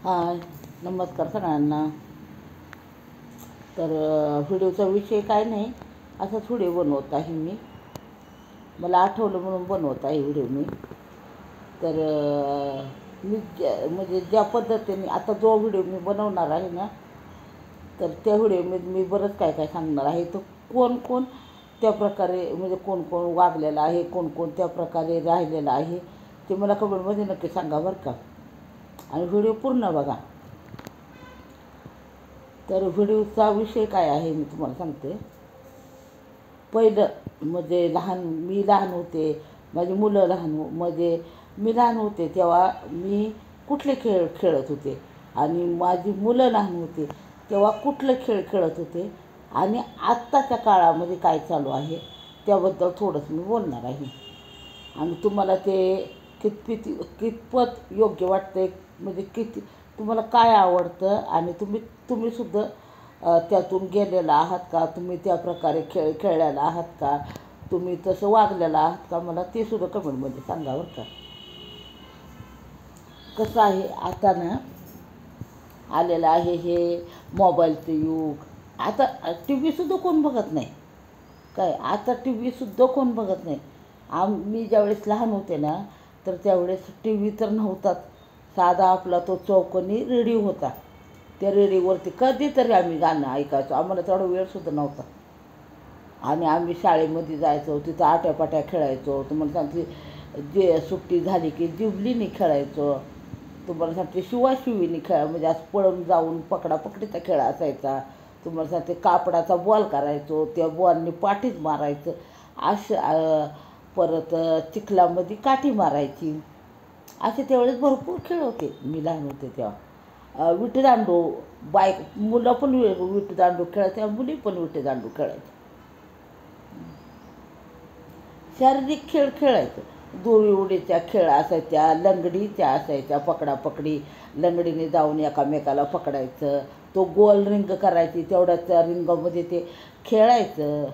हाय, नमस्कार सगळ्यांना. तर व्हिडिओचा विषय काय नाही, असाच व्हिडिओ बनवत आहे मी. मला आठवलं म्हणून बनवत आहे व्हिडिओ मी. तर मी म्हणजे ज्या पद्धतीने आता जो व्हिडिओ मी बनवणार आहे ना, तर त्या व्हिडिओमध्ये मी बरंच काय काय सांगणार आहे. तर कोण कोण त्या प्रकारे म्हणजे कोण कोण वागलेलं आहे, कोण कोण त्या प्रकारे राहिलेलं आहे, ते मला कमेंटमध्ये नक्की सांगा बरं का. आणि व्हिडिओ पूर्ण बघा. तर व्हिडिओचा विषय काय आहे मी तुम्हाला सांगते. पहिलं म्हणजे मी लहान होते, माझी मुलं लहान म्हणजे मी लहान होते तेव्हा मी कुठले खेळ खेळत होते आणि माझी मुलं लहान होते तेव्हा कुठले खेळ खेळत होते आणि आत्ताच्या काळामध्ये काय चालू आहे त्याबद्दल थोडंसं मी बोलणार आहे. आणि तुम्हाला ते कितपत योग्य वाटतं, म्हणजे किती तुम्हाला काय आवडतं आणि तुम्हीसुद्धा त्यातून गेलेला आहात का, तुम्ही त्या प्रकारे खेळलेला आहात का, तुम्ही तसं वागलेला आहात का, मला ते सुद्धा कमेंटमध्ये सांगा बरं का. कसं आहे आता ना आलेलं आहे हे मोबाईलचं युग. आता टी व्हीसुद्धा कोण बघत नाही काय, आता टी व्हीसुद्धा कोण बघत नाही. मी ज्यावेळेस लहान होते ना, तर त्यावेळेस टी व्ही तर नव्हताच. साधा आपला तो चौकोनी रेडिओ होता. त्या रेडिओवरती कधीतरी आम्ही गाणं ऐकायचो. आम्हाला तेवढा वेळसुद्धा नव्हता. आणि आम्ही शाळेमध्ये जायचो, तिथं आट्यापाट्या खेळायचो. तुम्हाला सांगते जे सुट्टी झाली की जिबलीनी खेळायचो. तुम्हाला सांगते शिवाशिवीनी म्हणजे असं पळून जाऊन पकडापकडीचा खेळ असायचा. तुम्हाला सांगते कापडाचा बॉल करायचो, त्या बॉलनी पाठीच मारायचं. असं परत चिखलामध्ये काठी मारायची. असे त्यावेळेस भरपूर खेळ होते मी लहान होते तेव्हा. विटीदांडू, मुलं पण विटीदांडू खेळायच्या, मुली पण विटीदांडू खेळायच्या. शारीरिक खेळ खेळायचं. दोरी उडीच्या खेळ असायच्या, लंगडीच्या असायच्या, पकडापकडी. लंगडीने जाऊन एकामेकाला पकडायचं, तो गोल रिंग करायची, तेवढ्याच रिंगामध्ये ते खेळायचं.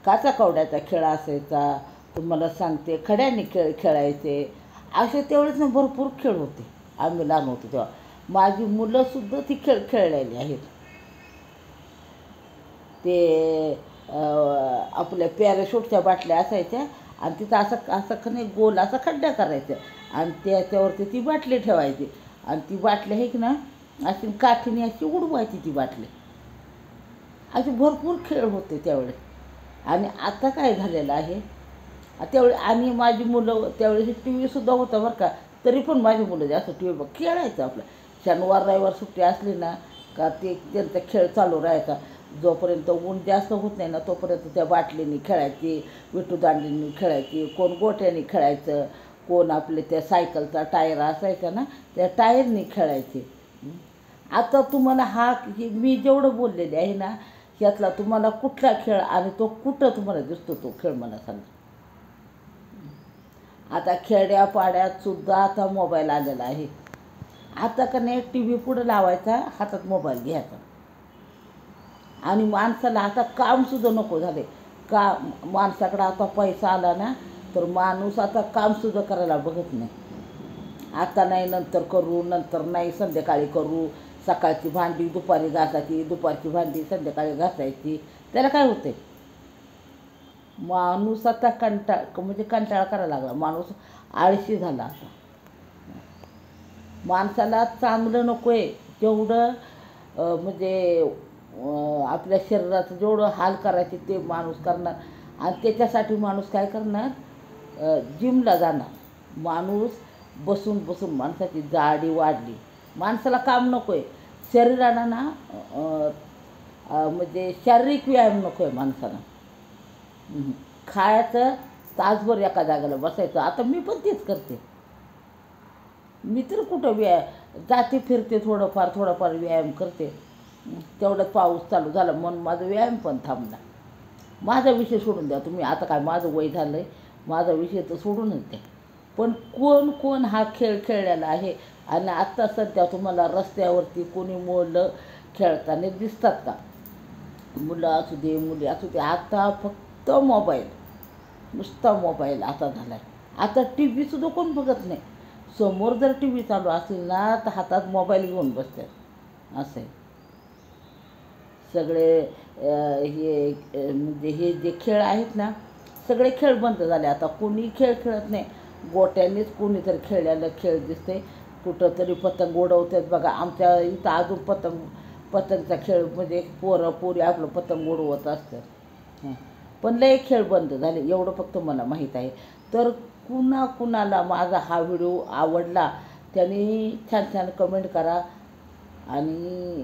काचाकवड्याचा खेळ असायचा. तुम्हाला सांगते खड्याने खेळायचे. असे त्यावेळेस ना भरपूर खेळ होते आम्ही लहान होतो तेव्हा. माझी मुलंसुद्धा ती खेळ खेळलेली आहेत. ते आपल्या पॅराशूटच्या बाटल्या असायच्या आणि तिथं असं नाही गोल असा खड्डा करायचा आणि त्याच्यावरती ती बाटली ठेवायची आणि ती बाटली आहे की ना अशी काठीने अशी उडवायची ती बाटली. असे भरपूर खेळ होते त्यावेळेस. आणि आता काय झालेलं आहे त्यावेळेस. आणि माझी मुलं त्यावेळेस टी व्हीसुद्धा होता बरं का, तरी पण माझी मुलं जास्त टी व्ही खेळायचं. आपलं शनिवार रविवार सुट्टी असली ना का ते त्यांचा खेळ चालू राहायचा. जोपर्यंत ऊन जास्त होत नाही ना तोपर्यंत त्या बाटलीने खेळायची, विटूदांडीने खेळायची, कोण गोट्याने खेळायचं, कोण आपले त्या सायकलचा टायर असायचा ना त्या टायरने खेळायचे. आता तुम्हाला मी जेवढं बोललेले आहे ना यातला तुम्हाला कुठला खेळ आणि तो कुठं तुम्हाला दिसतो तो खेळ मला सांगा. आता खेड्यापाड्यातसुद्धा आता मोबाईल आलेला आहे. आता का नाही टी व्ही पुढं लावायचा, हातात मोबाईल घ्यायचा. आणि माणसाला आता कामसुद्धा नको झाले का. माणसाकडं आता पैसा आला ना तर माणूस आता कामसुद्धा करायला बघत नाही. आता नाही नंतर करू, नंतर नाही संध्याकाळी करू. सकाळची भांडी दुपारी घासायची, दुपारची भांडी संध्याकाळी घासायची. त्याला काय होते, माणूस आता कंटाळा करायला लागला. माणूस आळशी झाला. आता माणसाला चांगलं नको आहे जेवढं म्हणजे आपल्या शरीराचं जेवढं हाल करायचे ते माणूस करणार. आणि त्याच्यासाठी माणूस काय करणार, जिमला जाणार. माणूस बसून बसून माणसाची जाडी वाढली. माणसाला काम नको आहे. शरीराला ना म्हणजे शारीरिक व्यायाम नको आहे माणसाला. खायचं, तासभर एका जागेला बसायचं. आता मी पण तेच करते. मी तर कुठं जाते फिरते, थोडंफार व्यायाम करते. तेवढ्यात पाऊस चालू झाला म्हणून माझं व्यायाम पण थांबला. माझा विषय सोडून द्या तुम्ही. आता काय माझं वय झालं आहे, माझा विषय तर सोडूनच द्या. पण कोण कोण हा खेळ खेळलेला आहे आणि आत्ता सध्या तुम्हाला रस्त्यावरती कोणी मुलं खेळताना दिसतात का. मुलं असू दे मुली असू दे, आता फक्त मोबाईल, नुसता मोबाईल आता झाला आहे. आता टी व्हीसुद्धा कोण बघत नाही. समोर जर टी व्ही चालू असेल ना तर हातात मोबाईल घेऊन बसतात. असं आहे. सगळे म्हणजे हे जे खेळ आहेत ना सगळे खेळ बंद झाले आता. कोणी खेळ खेळत नाही. गोट्यांनीच कोणीतरी खेळलेलं खेळ दिसते. कुठंतरी पतंग उडवतात बघा. आमच्या इथं अजून पतंगचा खेळ म्हणजे पोरं पोरी आपलं पतंग उडवत असतात. हं. पण लय खेळ बंद झाले एवढं फक्त मला माहीत आहे. तर कुणाला माझा हा व्हिडिओ आवडला त्यांनी छान छान कमेंट करा. आणि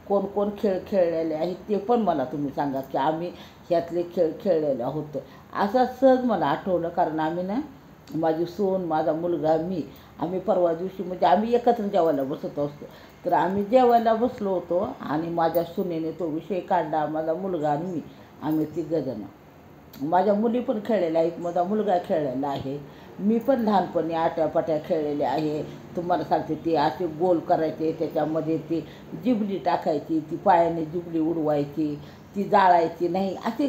कोण कोण खेळ खेळलेले आहेत ते पण मला तुम्ही सांगा की आम्ही ह्यातले खेळ खेळलेले आहोत. असं सहज मला आठवलं कारण आम्ही ना माझी सून माझा मुलगा आम्ही परवा दिवशी म्हणजे आम्ही एकत्र जेवायला बसत असतो. तर आम्ही जेवायला बसलो होतो आणि माझ्या सुनेने तो विषय काढला. माझा मुलगा आणि आम्ही तिघंजणं. माझ्या मुली पण खेळलेल्या आहेत. माझा मुलगा खेळलेला आहे. मी पण लहानपणी आट्यापाट्या खेळलेले आहे. तुम्हाला सांगते ती असे गोल करायचे त्याच्यामध्ये ती जिबली टाकायची. ती पायाने जिबली उडवायची. ती जाळायची नाही. असे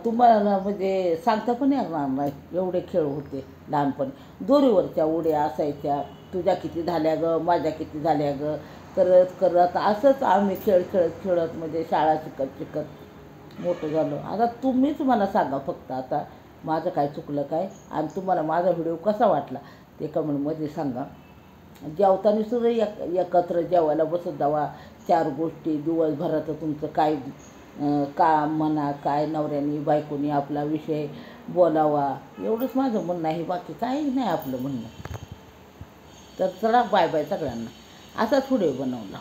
तुम्हाला म्हणजे सांगता पण येणार नाही एवढे खेळ होते लहानपणी. दोरीवरच्या उड्या असायच्या. तुझ्या किती झाल्या गं माझ्या किती झाल्या गं करत करत असंच आम्ही खेळ खेळत खेळत म्हणजे शाळा शिकत शिकत मोठं झालो. आता तुम्हीच मला सांगा फक्त आता माझं काय चुकलं काय आणि तुम्हाला माझा व्हिडिओ कसा वाटला ते कमेंटमध्ये सांगा. जेवताना सुद्धा एकत्र जेवायला बसत जावा. 4 गोष्टी दिवसभराचं तुमचं काय काम म्हणा काय नवऱ्यानी बायकोनी आपला विषय बोलावा एवढंच माझं म्हणणं आहे. बाकी काही नाही आपलं म्हणणं. तर चला बाय बाय सगळ्यांना. असाच व्हिडिओ बनवला.